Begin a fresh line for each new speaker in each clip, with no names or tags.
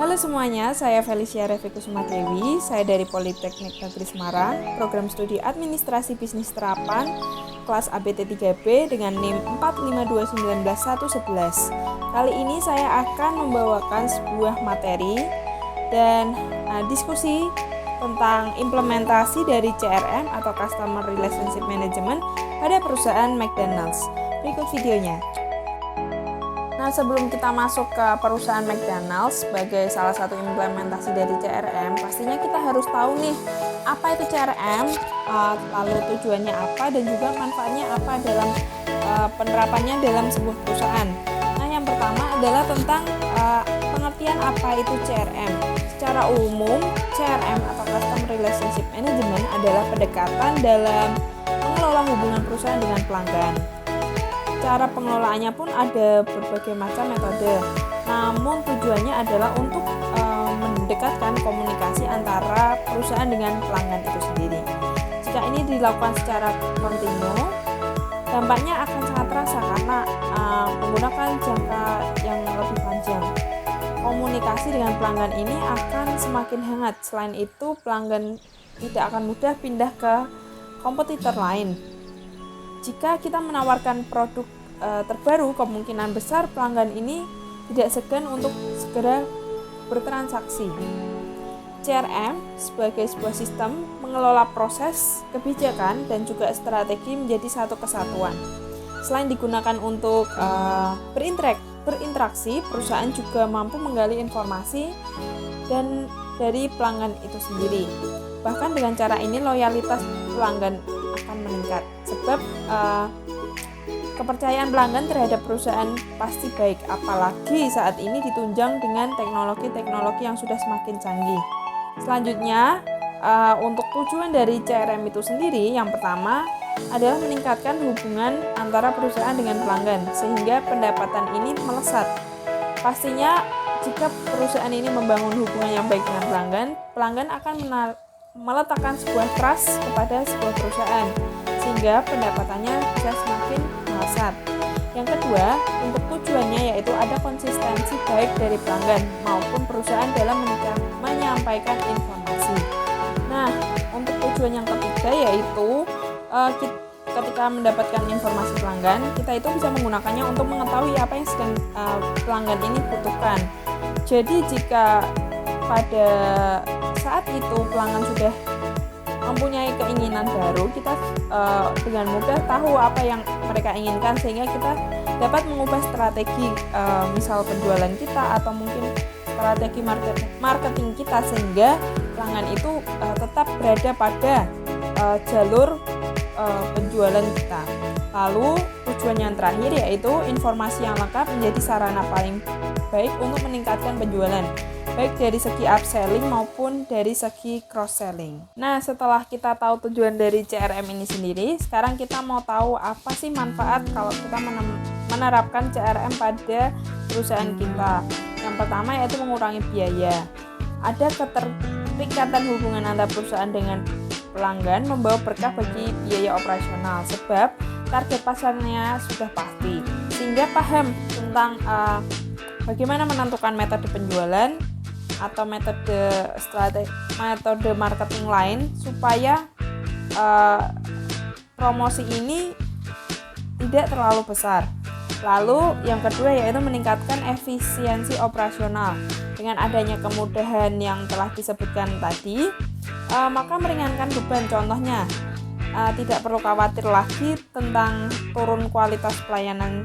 Halo semuanya, saya Felicia Revi Kusuma Dewi, saya dari Politeknik Negeri Semarang, program studi Administrasi Bisnis Terapan, kelas ABT 3B dengan NIM 4529111. Kali ini saya akan membawakan sebuah materi dan diskusi tentang implementasi dari CRM atau Customer Relationship Management pada perusahaan McDonald's. Berikut videonya. Nah, sebelum kita masuk ke perusahaan McDonald's sebagai salah satu implementasi dari CRM, pastinya kita harus tahu nih, apa itu CRM, lalu tujuannya apa, dan juga manfaatnya apa dalam penerapannya dalam sebuah perusahaan. Nah, yang pertama adalah tentang pengertian apa itu CRM. Secara umum, CRM atau Customer Relationship Management adalah pendekatan dalam mengelola hubungan perusahaan dengan pelanggan. Cara pengelolaannya pun ada berbagai macam metode, namun tujuannya adalah untuk mendekatkan komunikasi antara perusahaan dengan pelanggan itu sendiri. Jika ini dilakukan secara kontinu, dampaknya akan sangat terasa karena menggunakan jangka yang lebih panjang. Komunikasi dengan pelanggan ini akan semakin hangat. Selain itu, pelanggan tidak akan mudah pindah ke kompetitor lain. Jika kita menawarkan produk terbaru, kemungkinan besar pelanggan ini tidak segan untuk segera bertransaksi. CRM sebagai sebuah sistem mengelola proses, kebijakan, dan juga strategi menjadi satu kesatuan. Selain digunakan untuk berinteraksi, perusahaan juga mampu menggali informasi dan dari pelanggan itu sendiri. Bahkan dengan cara ini loyalitas pelanggan akan meningkat, sebab kepercayaan pelanggan terhadap perusahaan pasti baik, apalagi saat ini ditunjang dengan teknologi-teknologi yang sudah semakin canggih. Selanjutnya, untuk tujuan dari CRM itu sendiri, yang pertama adalah meningkatkan hubungan antara perusahaan dengan pelanggan, sehingga pendapatan ini melesat. Pastinya, jika perusahaan ini membangun hubungan yang baik dengan pelanggan, pelanggan akan meletakkan sebuah trust kepada sebuah perusahaan, sehingga pendapatannya bisa semakin melesat. Yang kedua, untuk tujuannya yaitu ada konsistensi baik dari pelanggan maupun perusahaan dalam menyampaikan informasi. Nah, untuk tujuan yang ketiga yaitu ketika mendapatkan informasi pelanggan, kita itu bisa menggunakannya untuk mengetahui apa yang sedang pelanggan ini butuhkan. Jadi jika pada saat itu pelanggan sudah mempunyai keinginan baru, kita dengan mudah tahu apa yang mereka inginkan, sehingga kita dapat mengubah strategi misal penjualan kita atau mungkin strategi marketing kita, sehingga pelanggan itu tetap berada pada jalur penjualan kita. Lalu tujuan yang terakhir yaitu informasi yang lengkap menjadi sarana paling baik untuk meningkatkan penjualan, baik dari segi upselling maupun dari segi cross-selling. Nah, setelah kita tahu tujuan dari CRM ini sendiri, sekarang kita mau tahu apa sih manfaat kalau kita menerapkan CRM pada perusahaan kita. Yang pertama yaitu mengurangi biaya. Ada keterikatan hubungan antara perusahaan dengan pelanggan membawa berkah bagi biaya operasional, sebab target pasarnya sudah pasti, sehingga paham tentang bagaimana menentukan metode penjualan atau metode marketing lain supaya promosi ini tidak terlalu besar. Lalu yang kedua yaitu meningkatkan efisiensi operasional. Dengan adanya kemudahan yang telah disebutkan tadi, maka meringankan beban. Contohnya, tidak perlu khawatir lagi tentang turun kualitas pelayanan,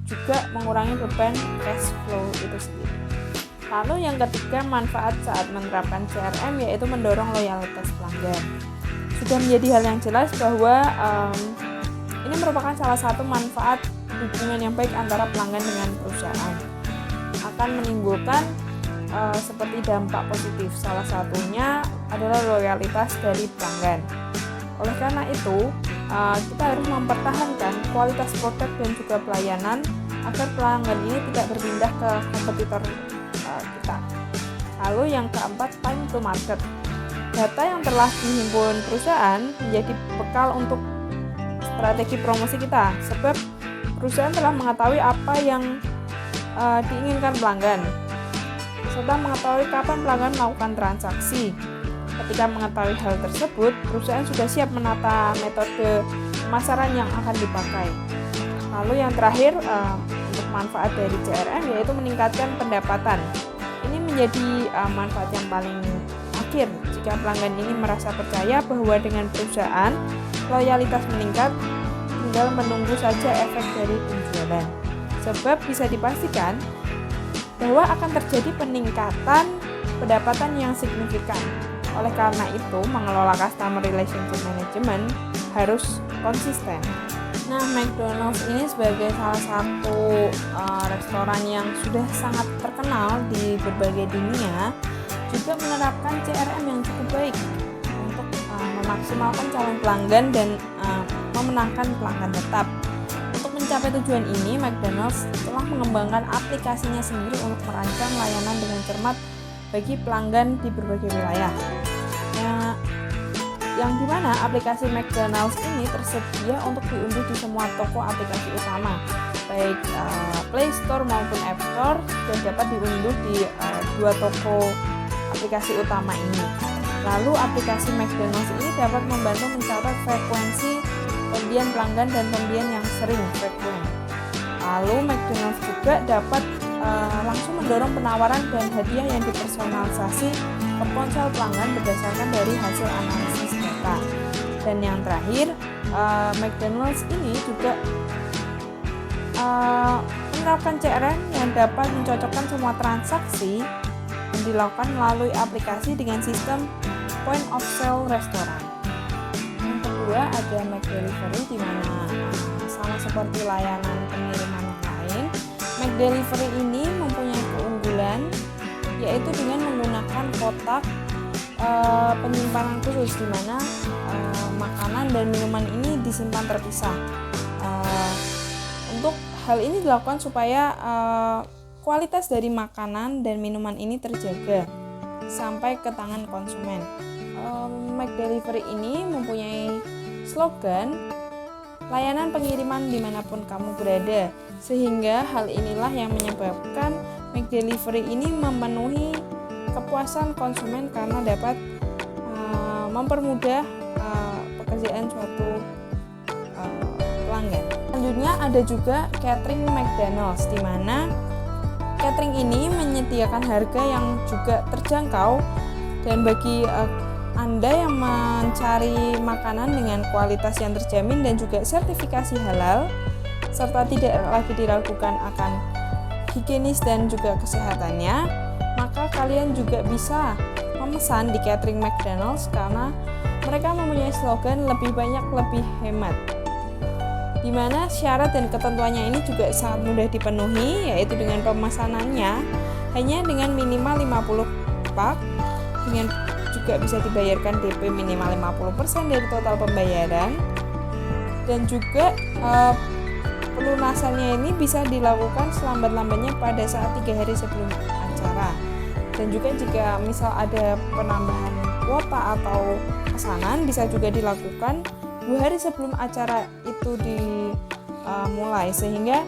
juga mengurangi beban cash flow itu sendiri. Lalu yang ketiga, manfaat saat menerapkan CRM yaitu mendorong loyalitas pelanggan. Sudah menjadi hal yang jelas bahwa ini merupakan salah satu manfaat hubungan yang baik antara pelanggan dengan perusahaan. Akan menimbulkan seperti dampak positif. Salah satunya adalah loyalitas dari pelanggan. Oleh karena itu, kita harus mempertahankan kualitas produk dan juga pelayanan agar pelanggan ini tidak berpindah ke kompetitor kita. Lalu yang keempat, time to market. Data yang telah dihimpun perusahaan menjadi bekal untuk strategi promosi kita, sebab perusahaan telah mengetahui apa yang diinginkan pelanggan. serta mengetahui kapan pelanggan melakukan transaksi. Ketika mengetahui hal tersebut, perusahaan sudah siap menata metode pemasaran yang akan dipakai. Lalu yang terakhir, untuk manfaat dari CRM yaitu meningkatkan pendapatan. Ini menjadi manfaat yang paling akhir jika pelanggan ini merasa percaya bahwa dengan perusahaan loyalitas meningkat, tinggal menunggu saja efek dari penjualan. Sebab bisa dipastikan bahwa akan terjadi peningkatan pendapatan yang signifikan. Oleh karena itu, mengelola customer relationship management harus konsisten. Nah, McDonald's ini sebagai salah satu restoran yang sudah sangat terkenal di berbagai dunia, juga menerapkan CRM yang cukup baik untuk memaksimalkan calon pelanggan dan memenangkan pelanggan tetap. Untuk mencapai tujuan ini, McDonald's telah mengembangkan aplikasinya sendiri untuk merancang layanan dengan cermat bagi pelanggan di berbagai wilayah. Yang dimana aplikasi McDonald's ini tersedia untuk diunduh di semua toko aplikasi utama, baik Play Store maupun App Store, dan dapat diunduh di dua toko aplikasi utama ini. Lalu aplikasi McDonald's ini dapat membantu mencatat frekuensi pembelian pelanggan dan pembelian yang sering frekuen. Lalu McDonald's juga dapat langsung mendorong penawaran dan hadiah yang dipersonalisasi ke ponsel pelanggan berdasarkan dari hasil analisis data. Dan yang terakhir, McDonald's ini juga menerapkan CRM yang dapat mencocokkan semua transaksi yang dilakukan melalui aplikasi dengan sistem point of sale restoran. Yang kedua ada McDelivery, di mana sama seperti layanan pengiriman yang lain, McDelivery ini mempunyai keunggulan yaitu dengan menggunakan kotak penyimpanan khusus, di mana makanan dan minuman ini disimpan terpisah. Untuk hal ini dilakukan supaya kualitas dari makanan dan minuman ini terjaga sampai ke tangan konsumen. McDelivery ini mempunyai slogan layanan pengiriman dimanapun kamu berada, sehingga hal inilah yang menyebabkan McDelivery ini memenuhi kepuasan konsumen karena dapat mempermudah pekerjaan suatu pelanggan. Selanjutnya ada juga catering McDonald's, di mana catering ini menyediakan harga yang juga terjangkau, dan bagi Anda yang mencari makanan dengan kualitas yang terjamin dan juga sertifikasi halal, serta tidak lagi diragukan akan higienis dan juga kesehatannya, maka kalian juga bisa memesan di catering McDonald's karena mereka mempunyai slogan lebih banyak lebih hemat, di mana syarat dan ketentuannya ini juga sangat mudah dipenuhi, yaitu dengan pemesanannya hanya dengan minimal 50 pak, dengan juga bisa dibayarkan DP minimal 50% dari total pembayaran, dan juga pelunasannya ini bisa dilakukan selambat-lambatnya pada saat 3 hari sebelum acara. Dan juga jika misal ada penambahan kuota atau pesanan, bisa juga dilakukan 2 hari sebelum acara itu dimulai, sehingga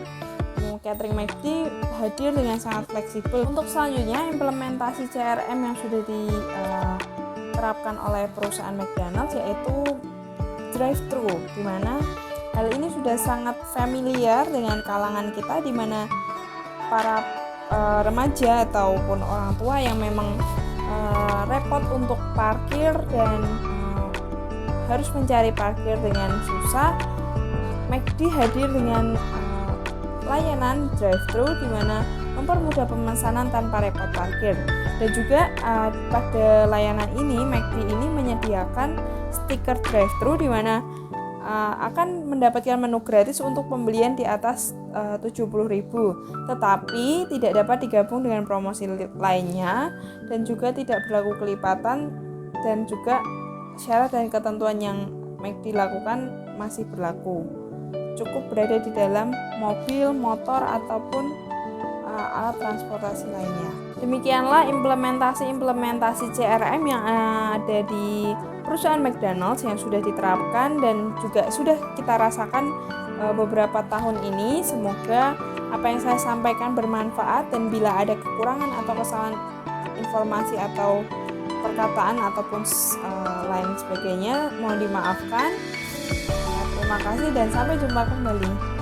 catering McD hadir dengan sangat fleksibel. Untuk selanjutnya, implementasi CRM yang sudah diterapkan oleh perusahaan McDonald's yaitu drive-thru, di mana hal ini sudah sangat familiar dengan kalangan kita, di mana para remaja ataupun orang tua yang memang repot untuk parkir dan harus mencari parkir dengan susah. McD hadir dengan layanan drive-thru, di mana mempermudah pemesanan tanpa repot parkir. Dan juga pada layanan ini McD ini menyediakan stiker drive-thru, di mana akan mendapatkan menu gratis untuk pembelian di atas 70.000, tetapi tidak dapat digabung dengan promosi lainnya, dan juga tidak berlaku kelipatan, dan juga syarat dan ketentuan yang McD lakukan masih berlaku. Cukup berada di dalam mobil, motor, ataupun alat transportasi lainnya. Demikianlah implementasi CRM yang ada di perusahaan McDonald's yang sudah diterapkan dan juga sudah kita rasakan beberapa tahun ini. Semoga
apa yang saya sampaikan bermanfaat, dan bila ada kekurangan atau kesalahan informasi atau perkataan ataupun lain sebagainya, mohon dimaafkan. Terima kasih dan sampai jumpa kembali.